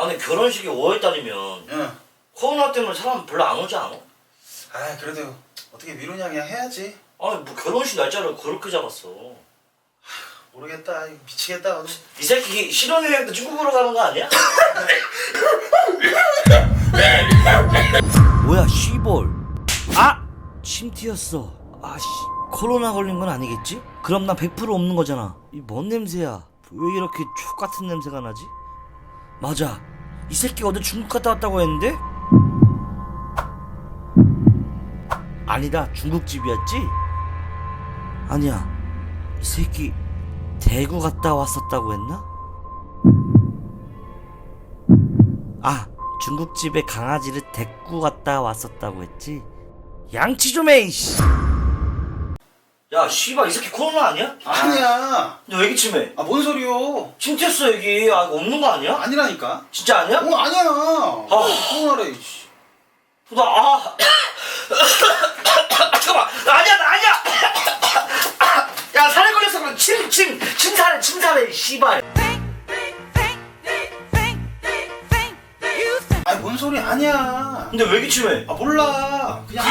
아니 결혼식이 5월달이면 응. 코로나 때문에 사람 별로 안 오지 않아? 아 그래도 어떻게 미루냐 그냥 해야지. 아니 뭐 결혼식 날짜를 그렇게 잡았어. 모르겠다. 이거 미치겠다 오늘. 이 새끼 신혼여행도 중국으로 가는 거 아니야? 뭐야 씨볼. 아! 침 튀었어. 아씨 코로나 걸린 건 아니겠지? 그럼 나 100% 없는 거잖아. 이 뭔 냄새야? 왜 이렇게 촉같은 냄새가 나지? 맞아, 이 새끼 어제 중국 갔다 왔다고 했는데? 아니다, 중국집이었지? 아니야, 이 새끼 대구 갔다 왔었다고 했나? 아, 중국집에 강아지를 데리고 갔다 왔었다고 했지? 양치 좀 해, 이씨. 야, 씨발, 이 새끼 코로나 아니야? 아니야. 너 왜 기침해? 아 뭔 소리요? 침 튀었어, 여기. 아, 이거 없는 거 아니야? 아니라니까. 진짜 아니야? 아니야. 코로나래. 씨. 나, 잠깐만. 아니야, 나 아니야! 야, 살에 걸렸어, 그럼 침살해, 씨발. 아니 뭔 소리 아니야. 근데 왜 기침해? 아 몰라. 그냥.